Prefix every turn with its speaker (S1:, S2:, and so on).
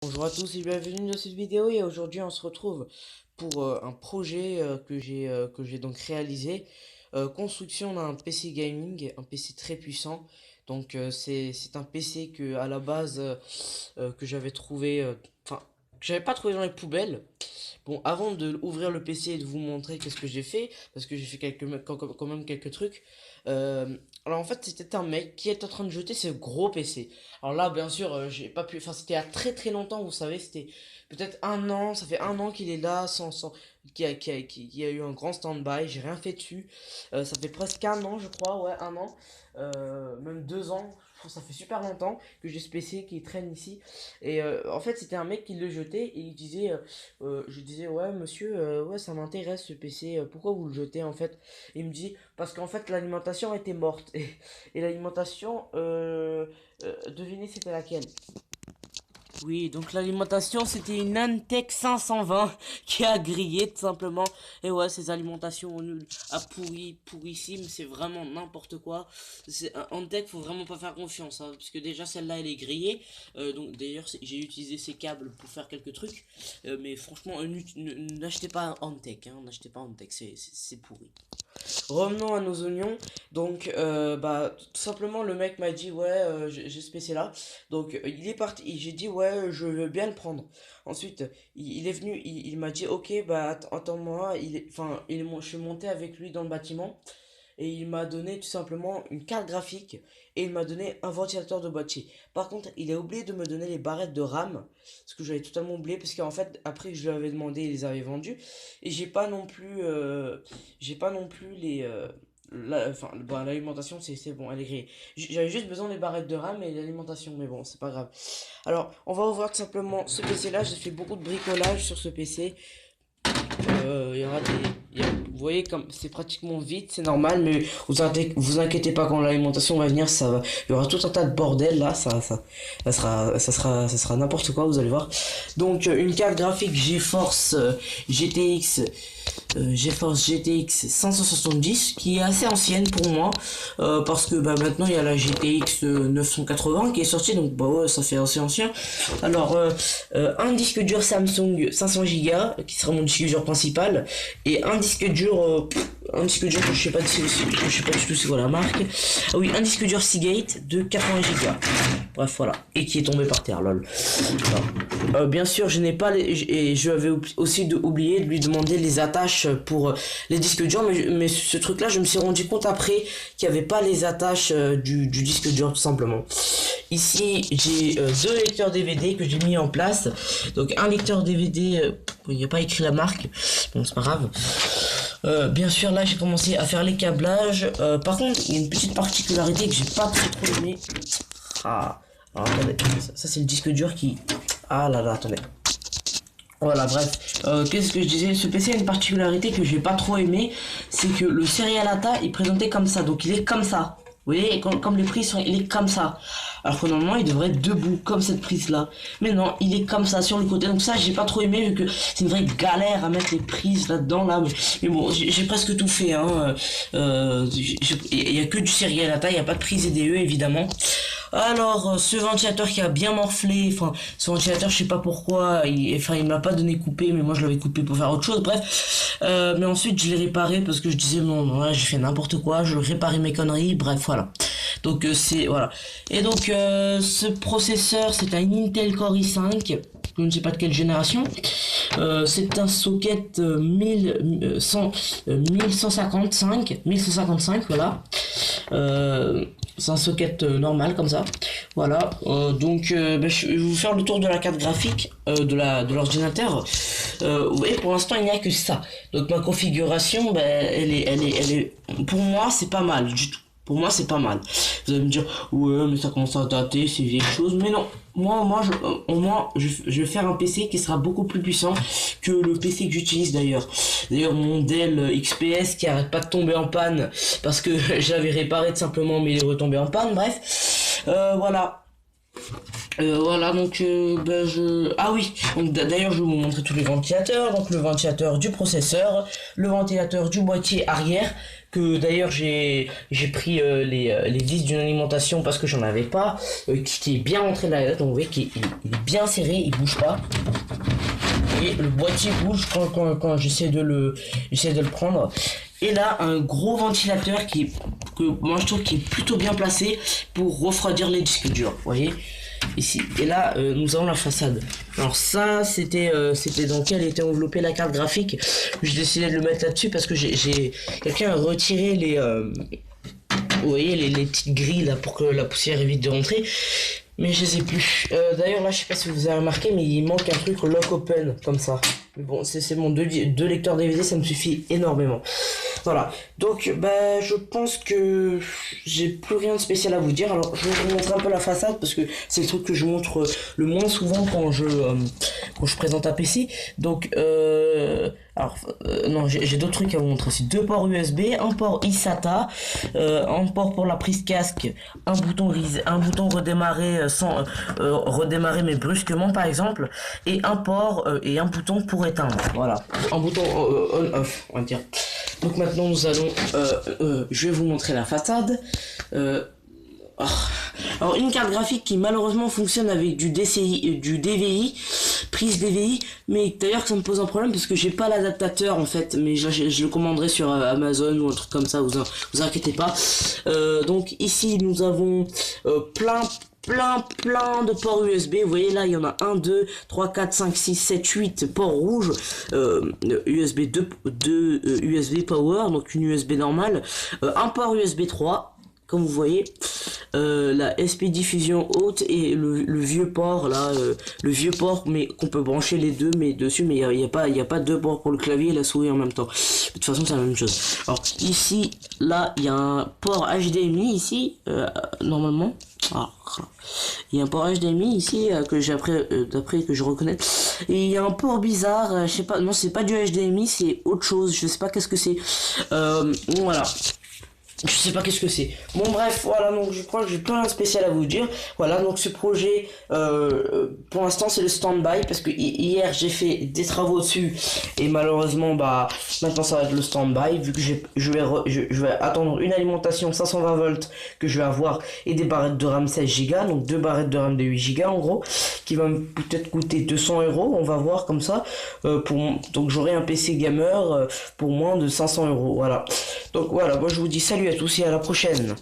S1: Bonjour à tous et bienvenue dans cette vidéo et aujourd'hui on se retrouve pour un projet que j'ai donc réalisé. Construction d'un PC gaming, un PC très puissant. Donc c'est un PC que à la base que j'avais trouvé, enfin que j'avais pas trouvé dans les poubelles. Bon, avant de ouvrir le PC et de vous montrer qu'est-ce que j'ai fait, parce que j'ai fait quand même quelques trucs. Alors en fait, c'était un mec qui est en train de jeter ce gros PC. Alors là, bien sûr, j'ai pas pu. Enfin, c'était il y a très très longtemps, vous savez, c'était peut-être un an. Ça fait un an qu'il est là, qui a eu un grand stand-by. J'ai rien fait dessus. Ça fait presque un an, je crois, ouais, un an, même 2 ans. Ça fait super longtemps que j'ai ce PC qui traîne ici. Et en fait, c'était un mec qui le jetait et il disait. Je disais ouais monsieur, ouais ça m'intéresse ce PC, pourquoi vous le jetez en fait? Il me dit parce qu'en fait l'alimentation était morte et l'alimentation, devinez c'était laquelle? Oui, donc l'alimentation c'était une Antec 520 qui a grillé tout simplement. Et ouais, ces alimentations nulles, à pourrissime, c'est vraiment n'importe quoi. C'est un Antec, faut vraiment pas faire confiance, hein, parce que déjà celle-là elle est grillée. Donc d'ailleurs j'ai utilisé ces câbles pour faire quelques trucs. Mais franchement, n'achetez pas un Antec, hein, n'achetez pas un Antec, c'est pourri. Revenons à nos oignons. Donc, bah, tout simplement, le mec m'a dit, ouais, j'ai ce PC là. Donc, il est parti. J'ai dit, ouais, je veux bien le prendre. Ensuite, il est venu, il m'a dit, ok, bah, attends-moi. Je suis monté avec lui dans le bâtiment. Et il m'a donné tout simplement une carte graphique. Et il m'a donné un ventilateur de boîtier. Par contre, il a oublié de me donner les barrettes de RAM. Ce que j'avais totalement oublié. Parce qu'en fait, après que je lui avais demandé, il les avait vendues. Et j'ai pas non plus l'alimentation, c'est bon, elle est grillée. J'avais juste besoin des barrettes de RAM et l'alimentation, mais bon, c'est pas grave. Alors, on va ouvrir tout simplement ce PC là. J'ai fait beaucoup de bricolage sur ce PC. Il y aura vous voyez, comme c'est pratiquement vide, c'est normal, mais vous inquiétez pas quand l'alimentation va venir, il y aura tout un tas de bordel là, ça sera n'importe quoi, vous allez voir. Donc, une carte graphique GTX GeForce GTX 570 qui est assez ancienne pour moi, parce que bah, maintenant il y a la GTX 980 qui est sortie, donc bah ouais, ça fait assez ancien. Alors un disque dur Samsung 500 Go qui sera mon disque dur principal, et un disque dur que je sais pas je sais pas du tout c'est quoi la marque. Ah oui, un disque dur Seagate de 80 Go. Bref, voilà, et qui est tombé par terre, lol. Bien sûr, je n'ai pas et je avais aussi oublié de lui demander les attaches pour les disques durs, mais ce truc là je me suis rendu compte après qu'il n'y avait pas les attaches du disque dur tout simplement. Ici j'ai deux lecteurs DVD que j'ai mis en place. Donc un lecteur DVD, il n'y a pas écrit la marque, bon c'est pas grave. Bien sûr là j'ai commencé à faire les câblages. Par contre il y a une petite particularité que j'ai pas trop aimé. Ah, alors, attendez, ça c'est le disque dur qui... Ah là là, attendez. Voilà, bref. Qu'est-ce que je disais? Ce PC a une particularité que j'ai pas trop aimé, c'est que le Serial ATA est présenté comme ça, donc il est comme ça. Vous voyez, comme les prises sont, il est comme ça. Alors que normalement, il devrait être debout, comme cette prise-là. Mais non, il est comme ça, sur le côté. Donc ça, j'ai pas trop aimé, vu que c'est une vraie galère à mettre les prises là-dedans, là. Mais bon, j'ai presque tout fait, hein. Il y a que du Serial ATA, il y a pas de prise EDE, évidemment. Alors, ce ventilateur qui a bien morflé, enfin, ce ventilateur, je sais pas pourquoi, il m'a pas donné coupé, mais moi je l'avais coupé pour faire autre chose, bref. Mais ensuite, je l'ai réparé parce que je disais, non, non, là, j'ai fait n'importe quoi, je réparais mes conneries, bref, voilà. Donc, voilà. Et donc, ce processeur, c'est un Intel Core i5, je ne sais pas de quelle génération. C'est un socket 1155, voilà. C'est un socket normal comme ça. Voilà. Donc je vais vous faire le tour de la carte graphique de l'ordinateur. Vous voyez, pour l'instant il n'y a que ça. Donc ma configuration, elle est pour moi c'est pas mal du tout. Pour moi c'est pas mal. Vous allez me dire ouais mais ça commence à dater, c'est vieille chose, mais non. Au moins je vais faire un PC qui sera beaucoup plus puissant que le PC que j'utilise d'ailleurs. D'ailleurs mon Dell XPS qui arrête pas de tomber en panne parce que je l'avais réparé tout simplement, mais il est retombé en panne. Bref, voilà. Voilà, donc ah oui, donc d'ailleurs je vais vous montrer tous les ventilateurs. Donc le ventilateur du processeur, le ventilateur du boîtier arrière, que d'ailleurs j'ai pris les vis d'une alimentation parce que j'en avais pas, qui est bien rentré là, donc vous voyez qu'il il est bien serré, il bouge pas. Et le boîtier bouge quand j'essaie de le prendre. Et là, un gros ventilateur que moi je trouve qui est plutôt bien placé pour refroidir les disques durs. Vous voyez ici. Et là, nous avons la façade. Alors ça, c'était dans lequel était enveloppée la carte graphique. J'ai décidé de le mettre là-dessus parce que quelqu'un a retiré vous voyez les petites grilles là pour que la poussière évite de rentrer. Mais je les ai plus. D'ailleurs là, je sais pas si vous avez remarqué, mais il manque un truc lock open comme ça. Mais bon, c'est mon deux lecteurs DVD, ça me suffit énormément. Voilà. Donc bah je pense que j'ai plus rien de spécial à vous dire. Alors je vais vous montrer un peu la façade parce que c'est le truc que je montre le moins souvent quand je présente un PC. Donc non, j'ai d'autres trucs à vous montrer aussi. Deux ports USB, un port eSATA, un port pour la prise casque, un bouton redémarrer sans redémarrer mais brusquement par exemple, et un port et un bouton pour éteindre. Voilà, un bouton on-off on va dire. Donc maintenant nous allons, je vais vous montrer la façade. Alors une carte graphique qui malheureusement fonctionne avec du DVI, prise DVI, mais d'ailleurs ça me pose un problème parce que j'ai pas l'adaptateur en fait, mais je le commanderai sur Amazon ou un truc comme ça, vous inquiétez pas. Donc ici nous avons plein de ports USB. Vous voyez là il y en a 1, 2, 3, 4, 5, 6, 7, 8 ports rouges, USB 2 USB Power, donc une USB normale, un port USB 3 comme vous voyez, la SP diffusion haute et le vieux port là, le vieux port mais qu'on peut brancher les deux mais dessus, mais il y a pas deux ports pour le clavier et la souris en même temps. De toute façon c'est la même chose. Alors ici là il y a un port HDMI ici normalement. Il y a un port HDMI ici que j'ai d'après que je reconnais, et il y a un port bizarre, je sais pas, non c'est pas du HDMI, c'est autre chose, je sais pas qu'est-ce que c'est. Voilà. Je sais pas qu'est-ce que c'est. Bon bref, voilà, donc je crois que j'ai plus rien de spécial à vous dire. Voilà, donc ce projet, pour l'instant c'est le stand-by, parce que hier j'ai fait des travaux dessus, et malheureusement, bah, maintenant ça va être le stand-by, vu que je vais attendre une alimentation 520 volts que je vais avoir, et des barrettes de RAM 16 Go, donc deux barrettes de RAM de 8 Go en gros, qui va peut-être coûter 200 €, on va voir comme ça, donc j'aurai un PC gamer pour moins de 500 €, voilà. Donc voilà, moi je vous dis salut à tous et à la prochaine.